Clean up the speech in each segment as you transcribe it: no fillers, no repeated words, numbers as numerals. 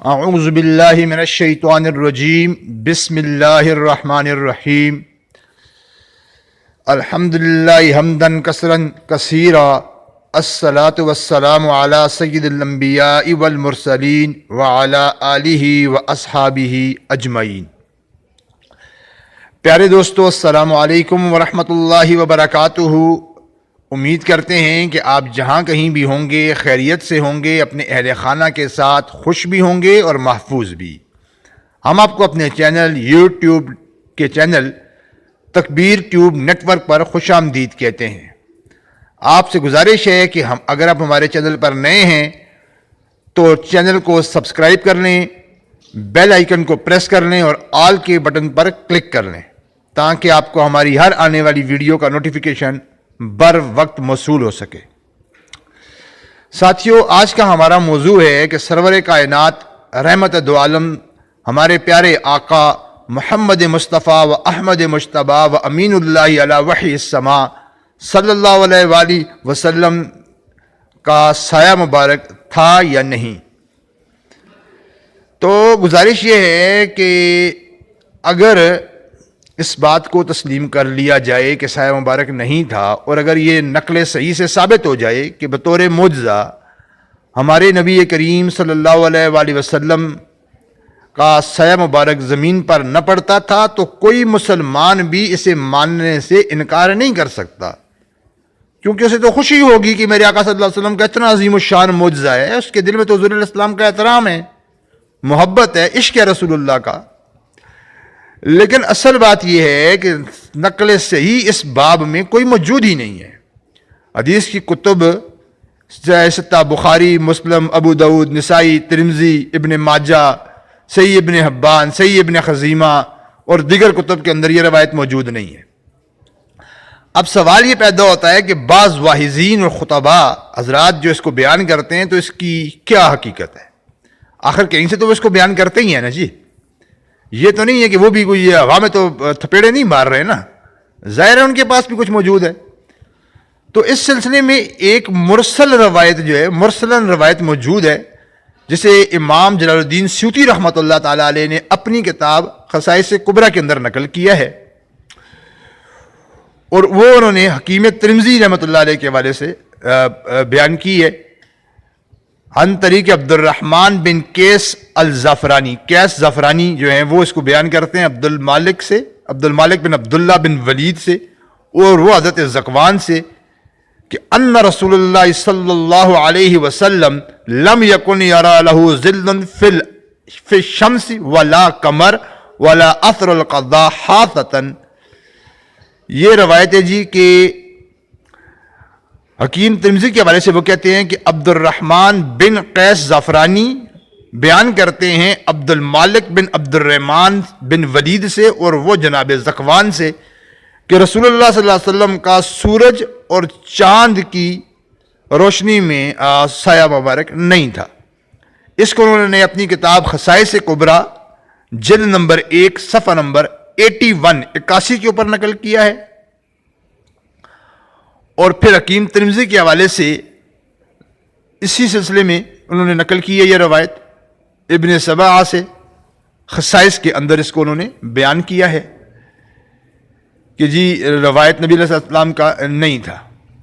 اعوذ باللہ من الشیطان الرجیم بسم اللہ الرحمن الرحیم الحمد للہ حمدا کثیرا کثیرا الصلاۃ والسلام علی سید الانبیاء والمرسلین وعلی آلہ واصحابہ اجمعین۔ پیارے دوستو، السلام علیکم ورحمۃ اللہ وبرکاتہ۔ امید کرتے ہیں کہ آپ جہاں کہیں بھی ہوں گے خیریت سے ہوں گے، اپنے اہل خانہ کے ساتھ خوش بھی ہوں گے اور محفوظ بھی۔ ہم آپ کو اپنے چینل یوٹیوب کے چینل تکبیر ٹیوب نیٹ ورک پر خوش آمدید کہتے ہیں۔ آپ سے گزارش ہے کہ اگر آپ ہمارے چینل پر نئے ہیں تو چینل کو سبسکرائب کر لیں، بیل آئیکن کو پریس کر لیں اور آل کے بٹن پر کلک کر لیں تاکہ آپ کو ہماری ہر آنے والی ویڈیو کا نوٹیفیکیشن بر وقت موصول ہو سکے۔ ساتھیو، آج کا ہمارا موضوع ہے کہ سرور کائنات رحمت دو عالم ہمارے پیارے آقا محمد مصطفیٰ و احمد مجتبیٰ و امین اللہ علی وحی السماء صلی اللہ علیہ وآلہ وسلم کا سایہ مبارک تھا یا نہیں۔ تو گزارش یہ ہے کہ اگر اس بات کو تسلیم کر لیا جائے کہ سایہ مبارک نہیں تھا، اور اگر یہ نقل صحیح سے ثابت ہو جائے کہ بطور معجزہ ہمارے نبی کریم صلی اللہ علیہ وآلہ وسلم کا سایہ مبارک زمین پر نہ پڑتا تھا، تو کوئی مسلمان بھی اسے ماننے سے انکار نہیں کر سکتا، کیونکہ اسے تو خوشی ہوگی کہ میرے آقا صلی اللہ علیہ وسلم کا اتنا عظیم الشان معجزہ ہے، اس کے دل میں تو حضور علیہ السلام کا احترام ہے، محبت ہے، عشق ہے رسول اللہ کا۔ لیکن اصل بات یہ ہے کہ نقل صحیح اس باب میں کوئی موجود ہی نہیں ہے۔ حدیث کی کتب ستہ بخاری، مسلم، ابو داؤد، نسائی، ترمذی، ابن ماجہ، صحیح ابن حبان، صحیح ابن خزیمہ اور دیگر کتب کے اندر یہ روایت موجود نہیں ہے۔ اب سوال یہ پیدا ہوتا ہے کہ بعض واعظین اور خطباء حضرات جو اس کو بیان کرتے ہیں تو اس کی کیا حقیقت ہے؟ آخر کہیں سے تو وہ اس کو بیان کرتے ہی ہیں نا جی۔ یہ تو نہیں ہے کہ وہ بھی کوئی ہوا میں تو تھپیڑے نہیں مار رہے نا، ظاہر ہے ان کے پاس بھی کچھ موجود ہے۔ تو اس سلسلے میں ایک مرسل روایت جو ہے، مرسلن روایت موجود ہے، جسے امام جلال الدین سیوطی رحمۃ اللہ تعالی علیہ نے اپنی کتاب خصائص کبریٰ کے اندر نقل کیا ہے، اور وہ انہوں نے حکیم ترمذی رحمۃ اللہ علیہ کے حوالے سے بیان کی ہے۔ عن طریق عبد الرحمن بن قیس الزعفرانی، قیس زعفرانی جو ہیں وہ اس کو بیان کرتے ہیں عبد المالک بن عبداللہ بن ولید سے، اور وہ حضرت ذکوان سے کہ ان رسول اللہ صلی اللہ علیہ وسلم لم یکن یرا له ظل فی الشمس ولا قمر ولا اثر القضاء حاطتا۔ یہ روایت ہے جی کہ حکیم ترمذی کے حوالے سے وہ کہتے ہیں کہ عبد الرحمن بن قیس زعفرانی بیان کرتے ہیں عبد المالک بن عبد الرحمن بن ولید سے، اور وہ جناب ذکوان سے کہ رسول اللہ صلی اللہ علیہ وسلم کا سورج اور چاند کی روشنی میں سایہ مبارک نہیں تھا۔ اس کو انہوں نے اپنی کتاب خصائص کبریٰ جلد نمبر 1 صفحہ نمبر 81 کے اوپر نقل کیا ہے۔ اور پھر حکیم ترمذی کے حوالے سے اسی سلسلے میں انہوں نے نقل کی ہے یہ روایت ابن سبع سے، خصائص کے اندر اس کو انہوں نے بیان کیا ہے کہ جی روایت نبی علیہ السلام کا نہیں تھا۔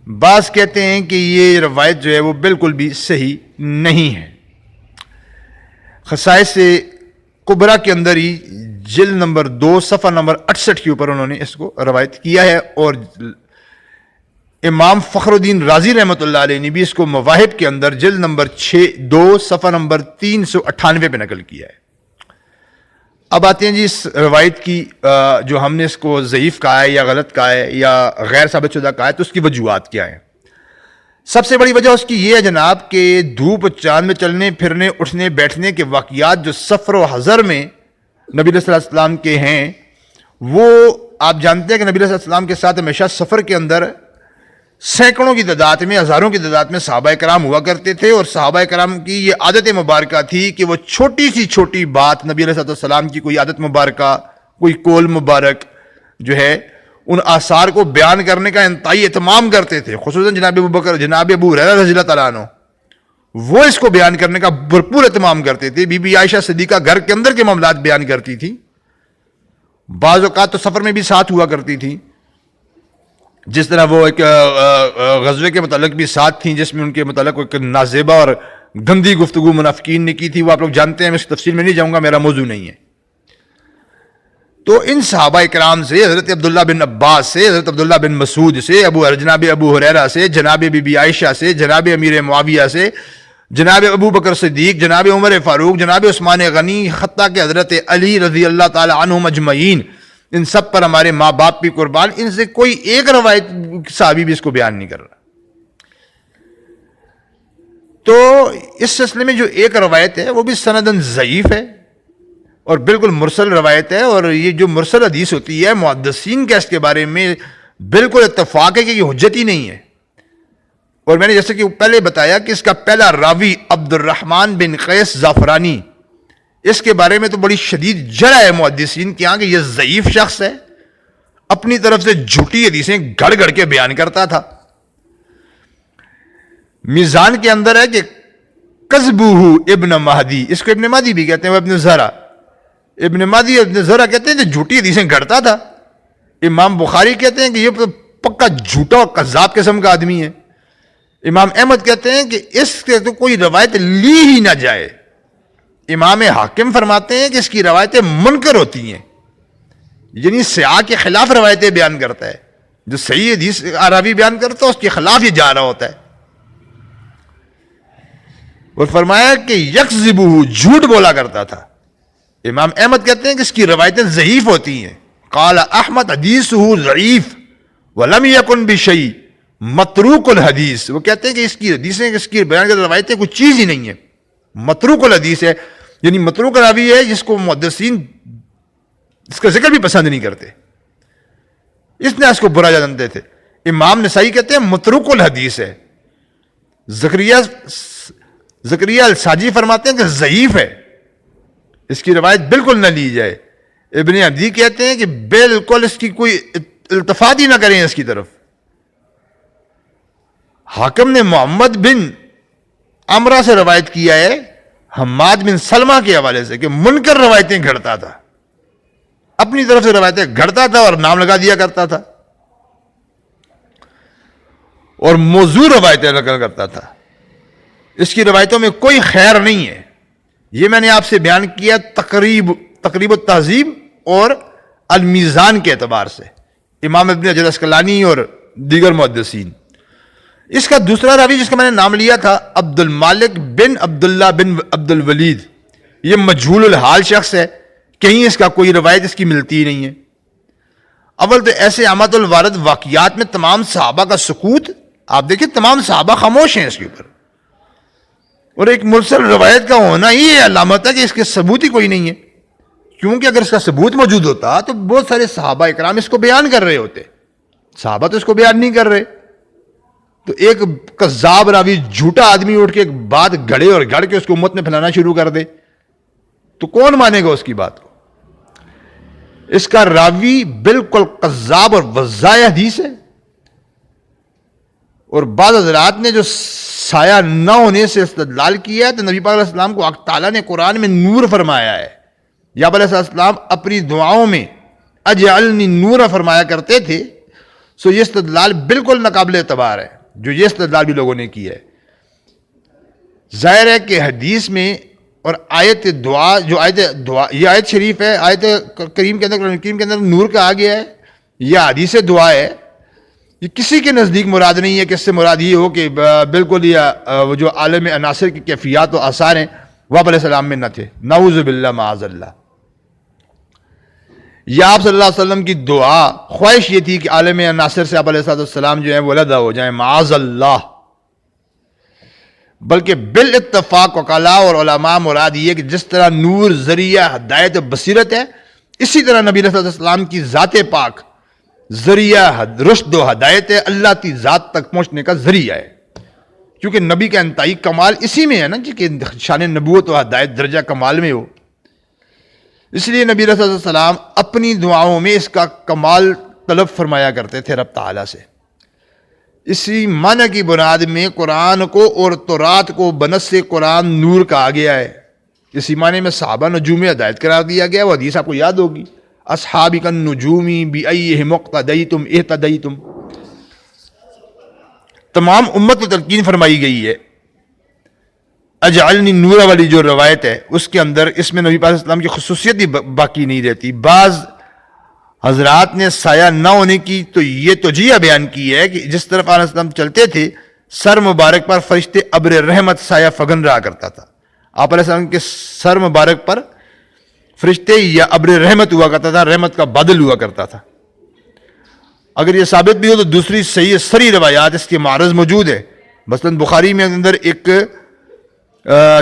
بعض کہتے ہیں کہ یہ روایت جو ہے وہ بالکل بھی صحیح نہیں ہے۔ خصائص کبریٰ کے اندر ہی جلد نمبر 2 صفحہ نمبر 68 کے اوپر انہوں نے اس کو روایت کیا ہے، اور امام فخر الدین رازی رحمۃ اللہ علیہ نے بھی اس کو مواہب کے اندر جلد نمبر 2 صفحہ نمبر 398 پہ نقل کیا ہے۔ اب آتے ہیں جی اس روایت کی جو ہم نے اس کو ضعیف کہا ہے یا غلط کہا ہے یا غیر ثابت شدہ کہا ہے، تو اس کی وجوہات کیا ہیں؟ سب سے بڑی وجہ اس کی یہ ہے جناب کہ دھوپ چاند میں چلنے پھرنے اٹھنے بیٹھنے کے واقعات جو سفر و حضر میں نبی علیہ السلام کے ہیں، وہ آپ جانتے ہیں کہ نبی علیہ السلام کے ساتھ ہمیشہ سفر کے اندر سینکڑوں کی تعداد میں، ہزاروں کی تعداد میں صحابہ کرام ہوا کرتے تھے، اور صحابہ کرام کی یہ عادت مبارکہ تھی کہ وہ چھوٹی سی چھوٹی بات نبی علیہ السلام کی کوئی عادت مبارکہ، کوئی قول مبارک جو ہے، ان آثار کو بیان کرنے کا انتہائی اہتمام کرتے تھے، خصوصاً جناب ابو ہریرہ رضی اللہ تعالیٰ عنہ۔ وہ اس کو بیان کرنے کا بھرپور اہتمام کرتے تھے. بی بی عائشہ صدیقہ گھر کے اندر کے معاملات بیان کرتی تھی, بعض اوقات تو سفر میں بھی ساتھ ہوا کرتی تھی, جس طرح وہ ایک غزوے کے متعلق بھی ساتھ تھیں جس میں ان کے متعلق ایک نازیبہ اور گندی گفتگو منافقین نے کی تھی. وہ آپ لوگ جانتے ہیں, میں اس تفصیل میں نہیں جاؤں گا, میرا موضوع نہیں ہے. تو ان صحابہ کرام سے, حضرت عبداللہ بن عباس سے, حضرت عبداللہ بن مسعود سے, جناب ابو ہریرہ سے, جناب بی بی عائشہ سے, جناب امیر معاویہ سے, جناب ابو بکر صدیق, جناب عمر فاروق, جناب عثمان غنی, حتیٰ کہ حضرت علی رضی اللہ تعالی عنہم اجمعین, ان سب پر ہمارے ماں باپ بھی قربان, ان سے کوئی ایک روایت صحابی بھی اس کو بیان نہیں کر رہا. تو اس سلسلے میں جو ایک روایت ہے وہ بھی سندن ضعیف ہے اور بالکل مرسل روایت ہے. اور یہ جو مرسل حدیث ہوتی ہے, محدثین کا اس کے بارے میں بالکل اتفاق ہے کہ یہ حجت ہی نہیں ہے. اور میں نے جیسے کہ پہلے بتایا کہ اس کا پہلا راوی عبد الرحمن بن قیس زعفرانی, اس کے بارے میں تو بڑی شدید جرح ہے محدثین کے ہاں کہ یہ ضعیف شخص ہے, اپنی طرف سے جھوٹی حدیثیں گڑ گڑ کے بیان کرتا تھا. میزان کے اندر ہے کہ کذبہ ابن مہدی, اس کو ابن مہدی بھی کہتے ہیں, وہ ابن زرع, ابن مہدی ابن زرع کہتے ہیں کہ جھوٹی حدیثیں گھڑتا تھا. امام بخاری کہتے ہیں کہ یہ پکا جھوٹا اور قذاب قسم کا آدمی ہے. امام احمد کہتے ہیں کہ اس سے تو کوئی روایت لی ہی نہ جائے. امام حاکم فرماتے ہیں کہ اس کی روایتیں منکر ہوتی ہیں, یعنی سیاح کے خلاف روایتیں بیان کرتا ہے. جو صحیح حدیث راوی بیان کرتا ہے اس کے خلاف یہ جا رہا ہوتا ہے. اور فرمایا کہ یکذبہ, جھوٹ بولا کرتا تھا. امام احمد کہتے ہیں کہ اس کی روایتیں ضعیف ہوتی ہیں. قال احمد حدیثہ ضعیف ولم یکن بشیء متروک الحدیث, وہ کہتے ہیں کہ اس کی حدیثیں, اس کی بیان کی روایتیں کوئی چیز ہی نہیں ہے, متروک الحدیث ہے. یعنی متروک راوی ہے جس کو محدثین اس کا ذکر بھی پسند نہیں کرتے, اس نے اس کو برا جانتے تھے. امام نسائی کہتے ہیں متروک الحدیث ہے. زکریہ الساجی فرماتے ہیں کہ ضعیف ہے, اس کی روایت بالکل نہ لی جائے. ابن عدی کہتے ہیں کہ بالکل اس کی کوئی التفات ہی نہ کریں اس کی طرف. حاکم نے محمد بن عمرہ سے روایت کیا ہے حماد بن سلمہ کے حوالے سے کہ منکر روایتیں گھڑتا تھا, اپنی طرف سے روایتیں گھڑتا تھا اور نام لگا دیا کرتا تھا, اور موضوع روایتیں نقل کرتا تھا. اس کی روایتوں میں کوئی خیر نہیں ہے. یہ میں نے آپ سے بیان کیا تقریب التہذیب اور المیزان کے اعتبار سے, امام ابن حجر اسقلانی اور دیگر محدثین. اس کا دوسرا راوی جس کا میں نے نام لیا تھا عبد المالک بن عبداللہ بن عبد الولید, یہ مجہول الحال شخص ہے, کہیں اس کا کوئی روایت اس کی ملتی ہی نہیں ہے. اول تو ایسے عامت الوارد واقعات میں تمام صحابہ کا سکوت, آپ دیکھیں تمام صحابہ خاموش ہیں اس کے اوپر, اور ایک مرسل روایت کا ہونا ہی یہ علامت ہے کہ اس کے ثبوت ہی کوئی نہیں ہے. کیونکہ اگر اس کا ثبوت موجود ہوتا تو بہت سارے صحابہ اکرام اس کو بیان کر رہے ہوتے, صحابہ تو اس کو بیان نہیں کر رہے. تو ایک کذاب راوی, جھوٹا آدمی اٹھ کے ایک بات گھڑے اور گھڑ کے اس کو امت میں پھیلانا شروع کر دے تو کون مانے گا اس کی بات کو. اس کا راوی بالکل کذاب اور وضاع حدیث ہے. اور بعض حضرات نے جو سایہ نہ ہونے سے استدلال کیا ہے تو نبی پاک علیہ السلام کو تعالیٰ نے قرآن میں نور فرمایا ہے. یا علیہ السلام اپنی دعاؤں میں اجعلنی نورا فرمایا کرتے تھے. سو یہ استدلال بالکل ناقابل اعتبار ہے جو یہ استدلال بھی لوگوں نے کیا ہے. ظاہر ہے کہ حدیث میں اور آیت دعا, جو آیت دعا, یہ آیت شریف ہے, آیت کریم کے اندر, قرآن کریم کے اندر نور کہا گیا ہے, یہ حدیث دعا ہے. یہ کسی کے نزدیک مراد نہیں ہے کہ اس سے مراد یہ ہو کہ بالکل یہ وہ جو عالم عناصر کی کیفیات و آثار ہیں وہ آپ علیہ السلام میں نہ تھے, نعوذ باللہ معاذ اللہ. یا آپ صلی اللہ علیہ وسلم کی دعا خواہش یہ تھی کہ عالم عناصر سے آپ علیہ السلام جو ہیں وہ علیحدہ ہو جائیں, معاذ اللہ. بلکہ بالاتفاق وکلاء اور علماء مراد یہ کہ جس طرح نور ذریعہ ہدایت و بصیرت ہے, اسی طرح نبی علیہ السلام کی ذات پاک ذریعہ رشد و ہدایت ہے, اللہ کی ذات تک پہنچنے کا ذریعہ ہے. کیونکہ نبی کا انتہائی کمال اسی میں ہے نا جی, کہ شان نبوت و ہدایت درجہ کمال میں ہو. اس لیے نبی علیہ السلام اپنی دعاؤں میں اس کا کمال طلب فرمایا کرتے تھے رب تعالیٰ سے. اسی معنی کی بنیاد میں قرآن کو اور تورات کو بنص قرآن نور کہا گیا ہے. اسی معنی میں صحابہ نجوم ہدایت قرار دیا گیا. وہ حدیث آپ کو یاد ہوگی، اصحابک النجوم بأیہم اقتدیتم اہتدیتم. تمام امت کو تلقین فرمائی گئی ہے. اجعلنی نورا والی جو روایت ہے اس کے اندر اس میں نبی پاک صلی اللہ علیہ وسلم کی خصوصیت ہی باقی نہیں رہتی. بعض حضرات نے سایہ نہ ہونے کی تو یہ توجیہ بیان کی ہے کہ جس طرف علیہ السلام چلتے تھے سر مبارک پر فرشتے ابر رحمت سایہ فگن رہا کرتا تھا. آپ علیہ السلام کے سر مبارک پر فرشتے یا ابر رحمت ہوا کرتا تھا، رحمت کا بادل ہوا کرتا تھا. اگر یہ ثابت بھی ہو تو دوسری صحیح سری روایات اس کے معرض موجود ہے. مثلاً بخاری میں اندر ایک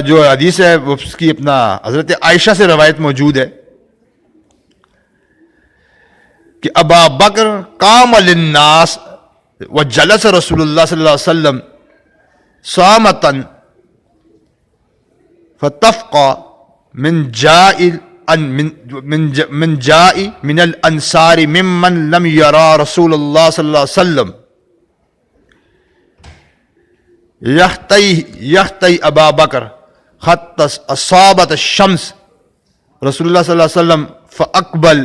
جو حدیث ہے اس کی اپنا حضرت عائشہ سے روایت موجود ہے کہ ابا بکر قام للناس وجلس رسول اللہ صلی اللہ علیہ وسلم صامتا فتفقى من جاء من الانصار ممن لم يرى رسول اللہ صلی اللہ علیہ وسلم یختی ابا بکر حتی اصابت الشمس رسول اللہ صلی اللہ علیہ وسلم فاقبل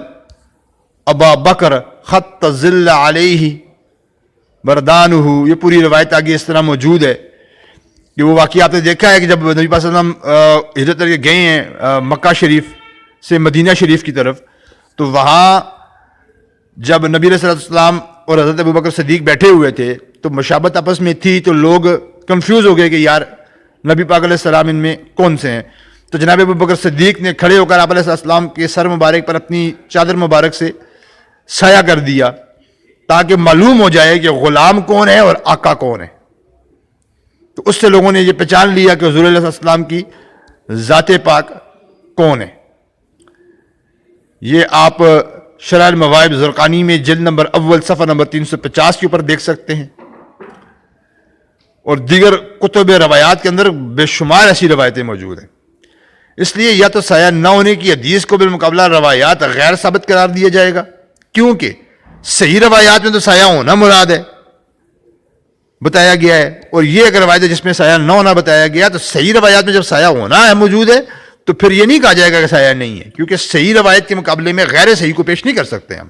ابا بکر حتی ظل علیہ بردانہ. یہ پوری روایت آگے اس طرح موجود ہے کہ وہ واقعہ آپ نے دیکھا ہے کہ جب نبی پاک صلی اللہ علیہ وسلم ہجرت کر کے گئے ہیں مکہ شریف سے مدینہ شریف کی طرف، تو وہاں جب نبی علیہ السلام اور حضرت ابوبکر صدیق بیٹھے ہوئے تھے تو مشابہت آپس میں تھی، تو لوگ کنفیوز ہو گئے کہ یار نبی پاک علیہ السلام ان میں کون سے ہیں. تو جناب ابوبکر صدیق نے کھڑے ہو کر آپ علیہ السلام کے سر مبارک پر اپنی چادر مبارک سے سایہ کر دیا تاکہ معلوم ہو جائے کہ غلام کون ہے اور آقا کون ہے. تو اس سے لوگوں نے یہ پہچان لیا کہ حضور علیہ السلام کی ذات پاک کون ہے. یہ آپ شرح المواہب زرقانی میں جلد نمبر اول صفحہ نمبر 350 کے اوپر دیکھ سکتے ہیں، اور دیگر کتب روایات کے اندر بے شمار ایسی روایتیں موجود ہیں. اس لیے یا تو سایہ نہ ہونے کی حدیث کو بالمقابلہ روایات غیر ثابت قرار دیا جائے گا، کیونکہ صحیح روایات میں تو سایہ ہونا مراد ہے بتایا گیا ہے، اور یہ ایک روایت ہے جس میں سایہ نہ ہونا بتایا گیا. تو صحیح روایات میں جب سایہ ہونا ہے موجود ہے تو پھر یہ نہیں کہا جائے گا کہ سایہ نہیں ہے، کیونکہ صحیح روایت کے مقابلے میں غیر صحیح کو پیش نہیں کر سکتے ہم.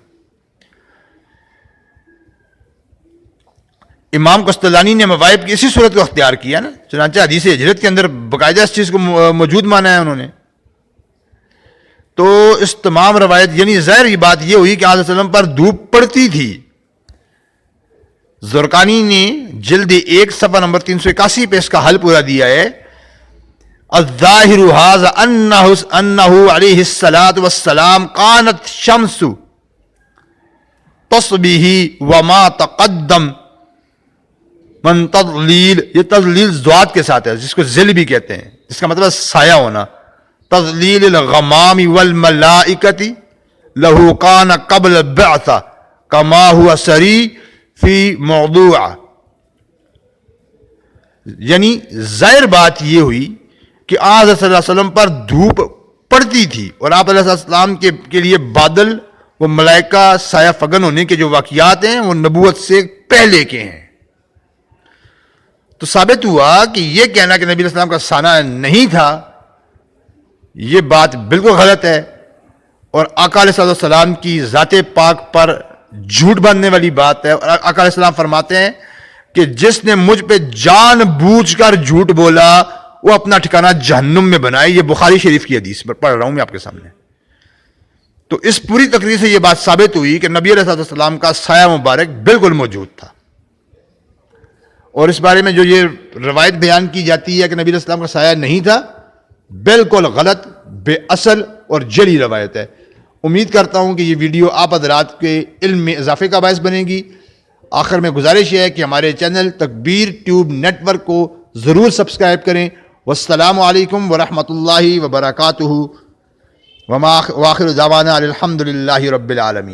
امام قسطلانی نے مواہب کی اسی صورت کو اختیار کیا نا، چنانچہ حدیث ہجرت کے اندر باقاعدہ اس چیز کو موجود مانا ہے انہوں نے. تو اس تمام روایت یعنی ظاہر یہ بات یہ ہوئی کہ آج وسلم پر دھوپ پڑتی تھی. زرقانی نے جلد 1 صفحہ نمبر 381 پہ اس کا حل پورا دیا ہے. الظاہر ھذا انہ علیہ الصلاۃ والسلام کانت شمس تصبیح وما تقدم من تضلیل. یہ تضلیل ذوات کے ساتھ ہے جس کو ذل بھی کہتے ہیں، جس کا مطلب سایہ ہونا. تضلیل الغمام والملائکۃ لہ کان قبل البعث کما ہوا سری فی موضوع. یعنی ظاہر بات یہ ہوئی کہ آج صلی اللہ علیہ وسلم پر دھوپ پڑتی تھی، اور آپ علیہ السلام کے لیے بادل وہ ملائکہ سایہ فگن ہونے کے جو واقعات ہیں وہ نبوت سے پہلے کے ہیں. تو ثابت ہوا کہ یہ کہنا کہ نبی علیہ السلام کا سایہ نہیں تھا یہ بات بالکل غلط ہے، اور آقا علیہ السلام کی ذات پاک پر جھوٹ باندھنے والی بات ہے. اور آقا علیہ السلام فرماتے ہیں کہ جس نے مجھ پہ جان بوجھ کر جھوٹ بولا وہ اپنا ٹھکانہ جہنم میں بنائے. یہ بخاری شریف کی حدیث پر پڑھ رہا ہوں میں آپ کے سامنے. تو اس پوری تقریر سے یہ بات ثابت ہوئی کہ نبی علیہ السلام کا سایہ مبارک بالکل موجود تھا. اور اس بارے میں جو یہ روایت بیان کی جاتی ہے کہ نبی علیہ السلام کا سایہ نہیں تھا، بالکل غلط، بے اصل اور جعلی روایت ہے. امید کرتا ہوں کہ یہ ویڈیو آپ حضرات کے علم میں اضافے کا باعث بنے گی. آخر میں گزارش ہے کہ ہمارے چینل تکبیر ٹیوب نیٹ ورک کو ضرور سبسکرائب کریں. والسلام علیکم ورحمۃ اللہ وبرکاتہ. وآخر دعوانا الحمد للہ رب العالمین.